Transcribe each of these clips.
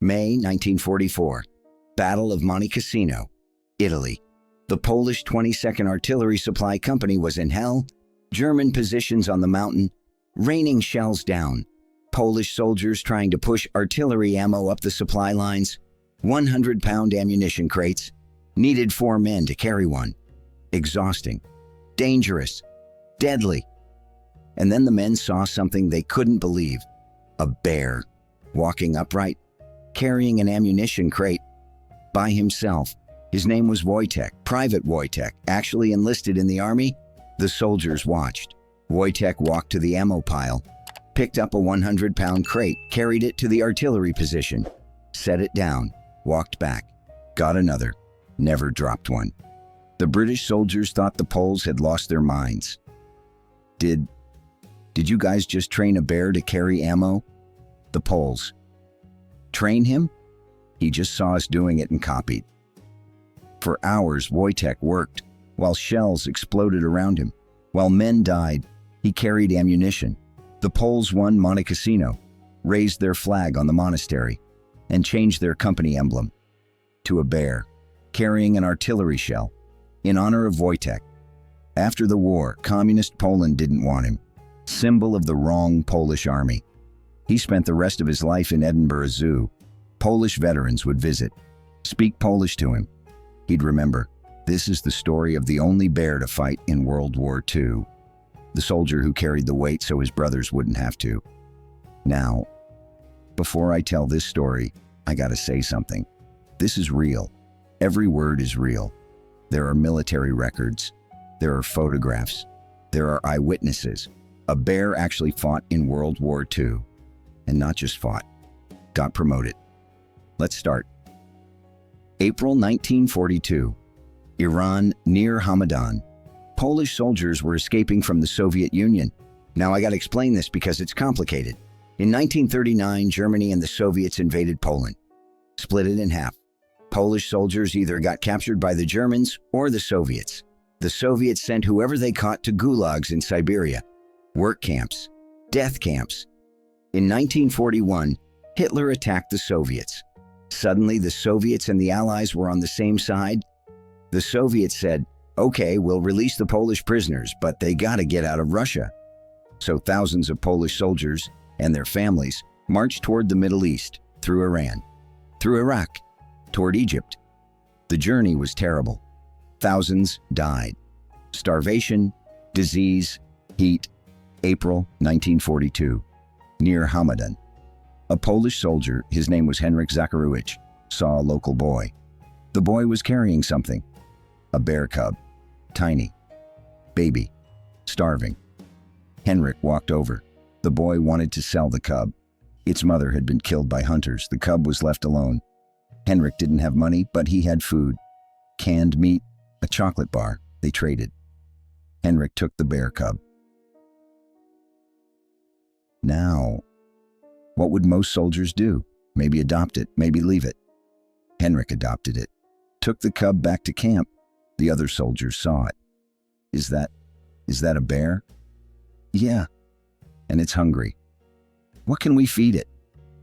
May 1944. Battle of Monte Cassino, Italy. The Polish 22nd Artillery Supply Company was in hell. German positions on the mountain, raining shells down. Polish soldiers trying to push artillery ammo up the supply lines. 100-pound ammunition crates. Needed 4 men to carry one. Exhausting. Dangerous. Deadly. And then the men saw something they couldn't believe. A bear, walking upright, carrying an ammunition crate, by himself. His name was Wojtek, Private Wojtek, actually enlisted in the army. The soldiers watched. Wojtek walked to the ammo pile, picked up a 100-pound crate, carried it to the artillery position, set it down, walked back, got another, never dropped one. The British soldiers thought the Poles had lost their minds. Did you guys just train a bear to carry ammo? The Poles. Train him? He just saw us doing it and copied. For hours, Wojtek worked, while shells exploded around him. While men died, he carried ammunition. The Poles won Monte Cassino, raised their flag on the monastery, and changed their company emblem to a bear, carrying an artillery shell, in honor of Wojtek. After the war, Communist Poland didn't want him, symbol of the wrong Polish army. He spent the rest of his life in Edinburgh Zoo. Polish veterans would visit, speak Polish to him. He'd remember, this is the story of the only bear to fight in World War II. The soldier who carried the weight so his brothers wouldn't have to. Now, before I tell this story, I gotta say something. This is real. Every word is real. There are military records. There are photographs. There are eyewitnesses. A bear actually fought in World War II. And not just fought, got promoted. Let's start. April 1942. Iran, near Hamadan. Polish soldiers were escaping from the Soviet Union. Now I gotta explain this because it's complicated. In 1939, Germany and the Soviets invaded Poland, split it in half. Polish soldiers either got captured by the Germans or the Soviets. The Soviets sent whoever they caught to gulags in Siberia, work camps, death camps. In 1941, Hitler attacked the Soviets. Suddenly, the Soviets and the Allies were on the same side. The Soviets said, okay, we'll release the Polish prisoners, but they gotta get out of Russia. So thousands of Polish soldiers and their families marched toward the Middle East, through Iran, through Iraq, toward Egypt. The journey was terrible. Thousands died. Starvation, disease, heat. April 1942, near Hamadan. A Polish soldier, his name was Henryk Zakharowicz, saw a local boy. The boy was carrying something. A bear cub. Tiny. Baby. Starving. Henryk walked over. The boy wanted to sell the cub. Its mother had been killed by hunters. The cub was left alone. Henryk didn't have money, but he had food. Canned meat, a chocolate bar. They traded. Henryk took the bear cub. Now, what would most soldiers do? Maybe adopt it, maybe leave it. Henryk adopted it, took the cub back to camp. The other soldiers saw it. Is that a bear? Yeah, and it's hungry. What can we feed it?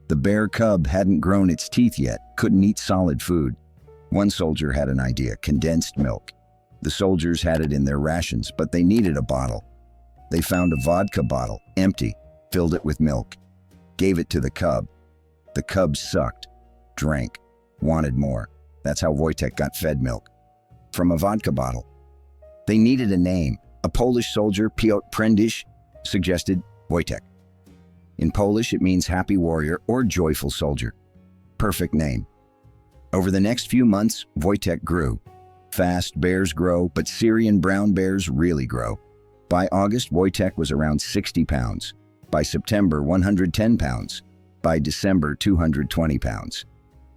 The bear cub hadn't grown its teeth yet, couldn't eat solid food. One soldier had an idea, condensed milk. The soldiers had it in their rations, but they needed a bottle. They found a vodka bottle, empty, filled it with milk, gave it to the cub. The cub sucked, drank, wanted more. That's how Wojtek got fed milk. From a vodka bottle. They needed a name. A Polish soldier, Piotr Prędycz, suggested Wojtek. In Polish, it means happy warrior or joyful soldier. Perfect name. Over the next few months, Wojtek grew. Fast bears grow, but Syrian brown bears really grow. By August, Wojtek was around 60 pounds. By September, 110 pounds. By December, 220 pounds.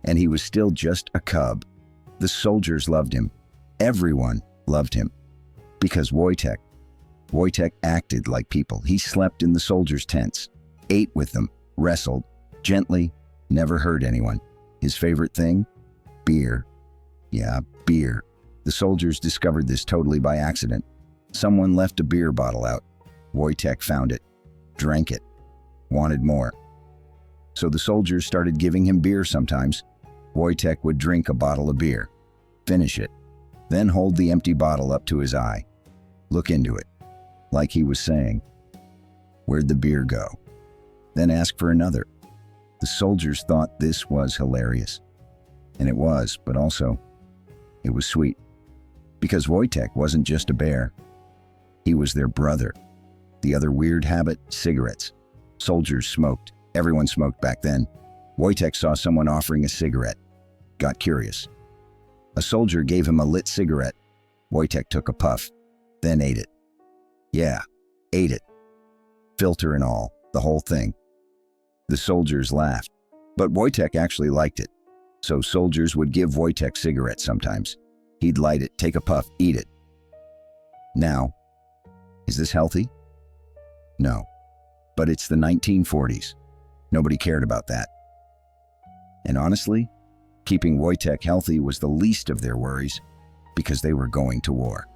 And he was still just a cub. The soldiers loved him. Everyone loved him. Because Wojtek acted like people. He slept in the soldiers' tents, ate with them, wrestled, gently, never hurt anyone. His favorite thing? Beer. Yeah, beer. The soldiers discovered this totally by accident. Someone left a beer bottle out. Wojtek found it, drank it, wanted more. So the soldiers started giving him beer sometimes. Wojtek would drink a bottle of beer, finish it, then hold the empty bottle up to his eye, look into it, like he was saying, "Where'd the beer go?" Then ask for another. The soldiers thought this was hilarious. And it was, but also, it was sweet. Because Wojtek wasn't just a bear. He was their brother. The other weird habit, cigarettes. Soldiers smoked. Everyone smoked back then. Wojtek saw someone offering a cigarette. Got curious. A soldier gave him a lit cigarette. Wojtek took a puff, then ate it. Yeah, ate it. Filter and all, the whole thing. The soldiers laughed, but Wojtek actually liked it. So soldiers would give Wojtek cigarettes sometimes. He'd light it, take a puff, eat it. Now, is this healthy? No, but it's the 1940s. Nobody cared about that. And honestly, keeping Wojtek healthy was the least of their worries because they were going to war.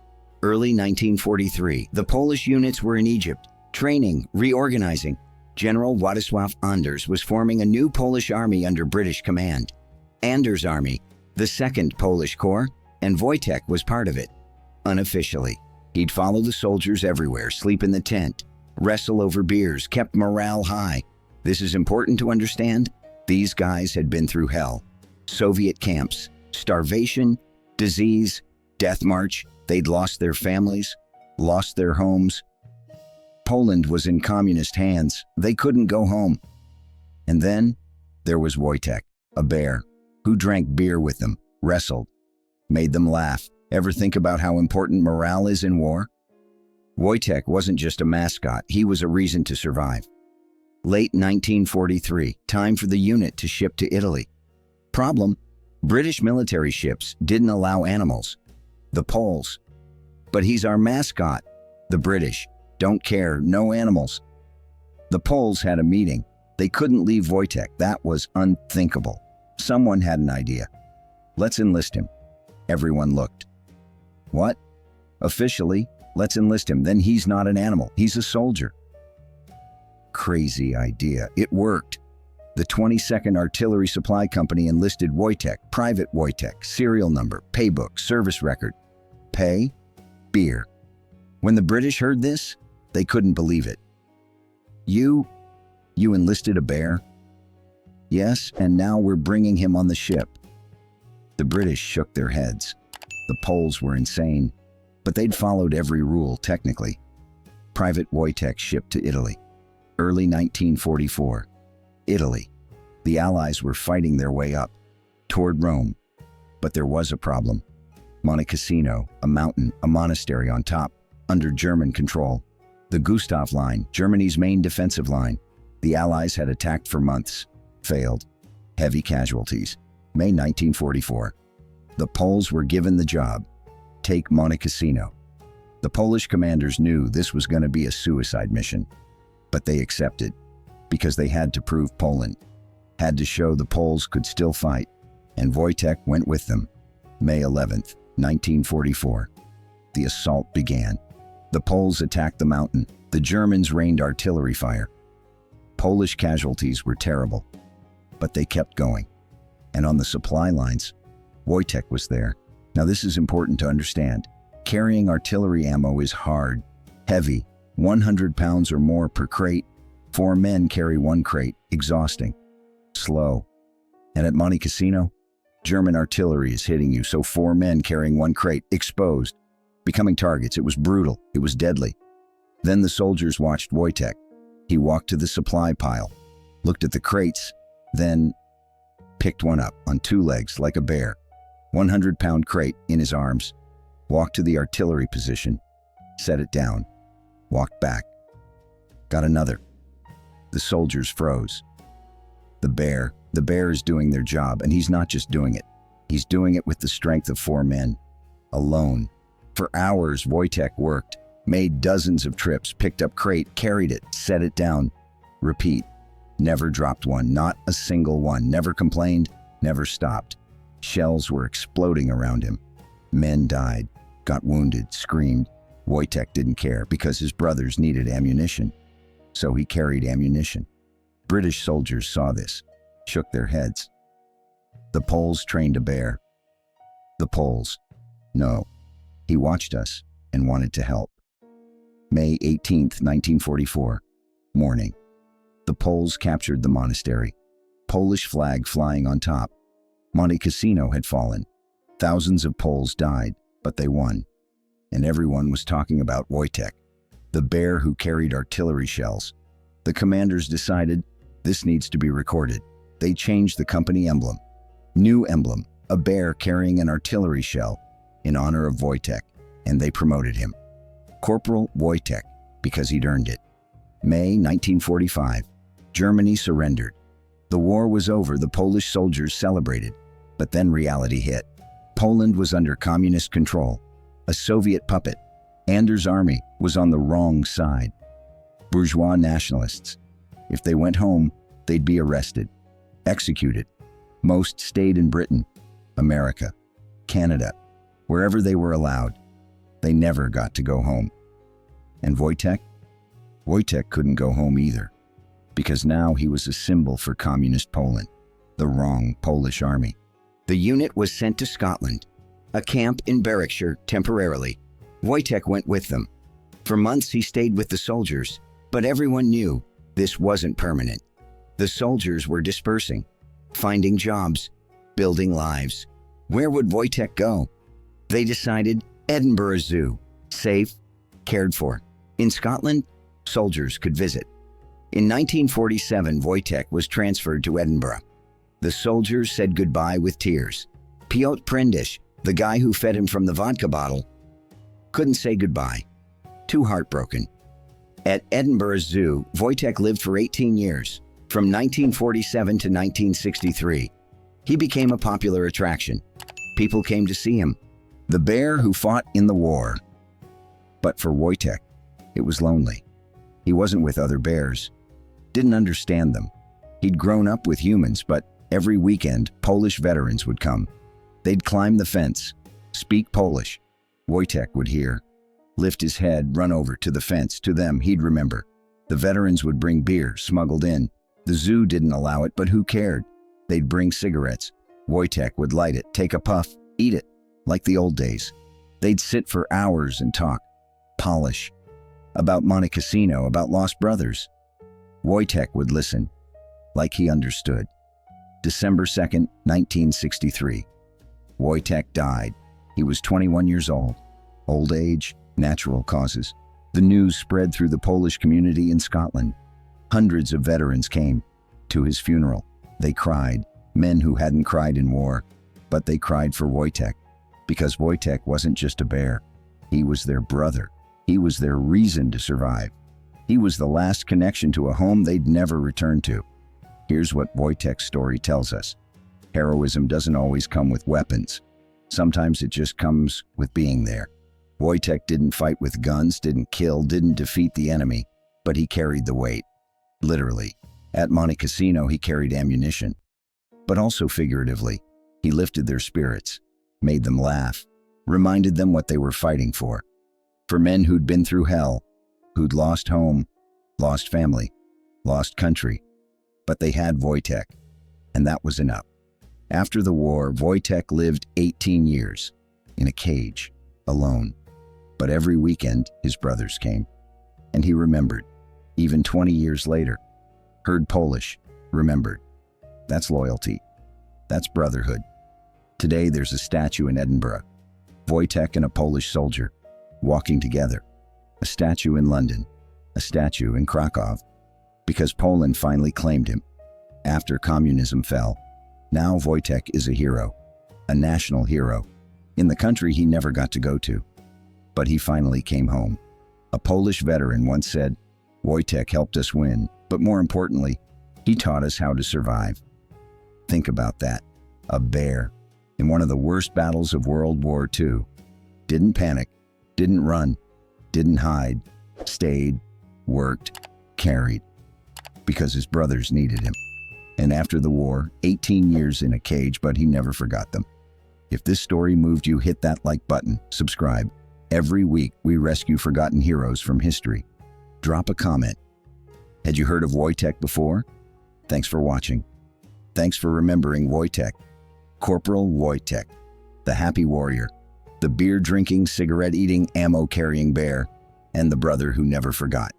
Early 1943, the Polish units were in Egypt, training, reorganizing. General Władysław Anders was forming a new Polish army under British command. Anders' army, the 2nd Polish Corps, and Wojtek was part of it. Unofficially, he'd follow the soldiers everywhere, sleep in the tent, wrestle over beers, kept morale high. This is important to understand. These guys had been through hell. Soviet camps, starvation, disease, death march. They'd lost their families, lost their homes. Poland was in communist hands. They couldn't go home. And then there was Wojtek, a bear, who drank beer with them, wrestled, made them laugh. Ever think about how important morale is in war? Wojtek wasn't just a mascot, he was a reason to survive. Late 1943, time for the unit to ship to Italy. Problem: British military ships didn't allow animals. The Poles. But he's our mascot. The British don't care, no animals. The Poles had a meeting. They couldn't leave Wojtek. That was unthinkable. Someone had an idea. Let's enlist him. Everyone looked. What? Officially, let's enlist him. Then he's not an animal. He's a soldier. Crazy idea. It worked. The 22nd Artillery Supply Company enlisted Wojtek, Private Wojtek, serial number, paybook, service record. Pay? Beer. When the British heard this, they couldn't believe it. You enlisted a bear? Yes, and now we're bringing him on the ship. The British shook their heads. The Poles were insane, but they'd followed every rule technically. Private Wojtek shipped to Italy. Early 1944. Italy. The Allies were fighting their way up toward Rome, but there was a problem. Monte Cassino, a mountain, a monastery on top, under German control. The Gustav Line, Germany's main defensive line. The Allies had attacked for months, failed. Heavy casualties. May 1944. The Poles were given the job. Take Monte Cassino. The Polish commanders knew this was going to be a suicide mission, but they accepted because they had to prove Poland, had to show the Poles could still fight, and Wojtek went with them. May 11th, 1944. The assault began. The Poles attacked the mountain. The Germans rained artillery fire. Polish casualties were terrible, but they kept going. And on the supply lines, Wojtek was there. Now this is important to understand. Carrying artillery ammo is hard, heavy, 100 pounds or more per crate. 4 men carry 1 crate, exhausting, slow. And at Monte Cassino, German artillery is hitting you, so 4 men carrying 1 crate, exposed, becoming targets. It was brutal, it was deadly. Then the soldiers watched Wojtek. He walked to the supply pile, looked at the crates, then picked one up on 2 legs like a bear, 100-pound crate in his arms, walked to the artillery position, set it down, walked back, got another. The soldiers froze. The bear is doing their job, and he's not just doing it. He's doing it with the strength of 4 men, alone. For hours, Wojtek worked, made dozens of trips, picked up crate, carried it, set it down. Repeat. Never dropped one, not a single one. Never complained, never stopped. Shells were exploding around him. Men died, got wounded, screamed. Wojtek didn't care because his brothers needed ammunition. So he carried ammunition. British soldiers saw this, shook their heads. The Poles trained a bear. The Poles. No. He watched us and wanted to help. May 18th, 1944. Morning. The Poles captured the monastery. Polish flag flying on top. Monte Cassino had fallen. Thousands of Poles died, but they won. And everyone was talking about Wojtek, the bear who carried artillery shells. The commanders decided this needs to be recorded. They changed the company emblem. New emblem, a bear carrying an artillery shell in honor of Wojtek, and they promoted him. Corporal Wojtek, because he'd earned it. May 1945. Germany surrendered. The war was over, the Polish soldiers celebrated, but then reality hit. Poland was under communist control, a Soviet puppet. Anders' army was on the wrong side. Bourgeois nationalists. If they went home, they'd be arrested, executed. Most stayed in Britain, America, Canada, wherever they were allowed. They never got to go home. And Wojtek? Wojtek couldn't go home either, because now he was a symbol for communist Poland, the wrong Polish army. The unit was sent to Scotland, a camp in Berwickshire temporarily. Wojtek went with them. For months he stayed with the soldiers, but everyone knew this wasn't permanent. The soldiers were dispersing, finding jobs, building lives. Where would Wojtek go? They decided Edinburgh Zoo, safe, cared for. In Scotland, soldiers could visit. In 1947, Wojtek was transferred to Edinburgh. The soldiers said goodbye with tears. Piotr Prendish, the guy who fed him from the vodka bottle, couldn't say goodbye. Too heartbroken. At Edinburgh Zoo, Wojtek lived for 18 years, from 1947 to 1963. He became a popular attraction. People came to see him. The bear who fought in the war. But for Wojtek, it was lonely. He wasn't with other bears. Didn't understand them. He'd grown up with humans, but every weekend, Polish veterans would come. They'd climb the fence, speak Polish. Wojtek would hear, lift his head, run over to the fence. To them, he'd remember. The veterans would bring beer, smuggled in. The zoo didn't allow it, but who cared? They'd bring cigarettes. Wojtek would light it, take a puff, eat it, like the old days. They'd sit for hours and talk. Polish. About Monte Cassino, about lost brothers. Wojtek would listen, like he understood. December 2nd, 1963. Wojtek died. He was 21 years old. Old age, natural causes. The news spread through the Polish community in Scotland. Hundreds of veterans came to his funeral. They cried, men who hadn't cried in war, but they cried for Wojtek, because Wojtek wasn't just a bear. He was their brother. He was their reason to survive. He was the last connection to a home they'd never return to. Here's what Wojtek's story tells us. Heroism doesn't always come with weapons. Sometimes it just comes with being there. Wojtek didn't fight with guns, didn't kill, didn't defeat the enemy, but he carried the weight. Literally. At Monte Cassino, he carried ammunition. But also figuratively, he lifted their spirits, made them laugh, reminded them what they were fighting for. For men who'd been through hell, who'd lost home, lost family, lost country. But they had Wojtek, and that was enough. After the war, Wojtek lived 18 years in a cage, alone. But every weekend, his brothers came, and he remembered. Even 20 years later, heard Polish, remembered. That's loyalty. That's brotherhood. Today, there's a statue in Edinburgh. Wojtek and a Polish soldier, walking together. A statue in London, a statue in Krakow, because Poland finally claimed him. After communism fell, now Wojtek is a hero, a national hero, in the country he never got to go to. But he finally came home. A Polish veteran once said, Wojtek helped us win, but more importantly, he taught us how to survive. Think about that. A bear, in one of the worst battles of World War II, didn't panic, didn't run, didn't hide, stayed, worked, carried, because his brothers needed him. And after the war, 18 years in a cage, but he never forgot them. If this story moved you, hit that like button, subscribe. Every week, we rescue forgotten heroes from history. Drop a comment. Had you heard of Wojtek before? Thanks for watching. Thanks for remembering Wojtek, Corporal Wojtek, the happy warrior, the beer-drinking, cigarette-eating, ammo-carrying bear, and the brother who never forgot.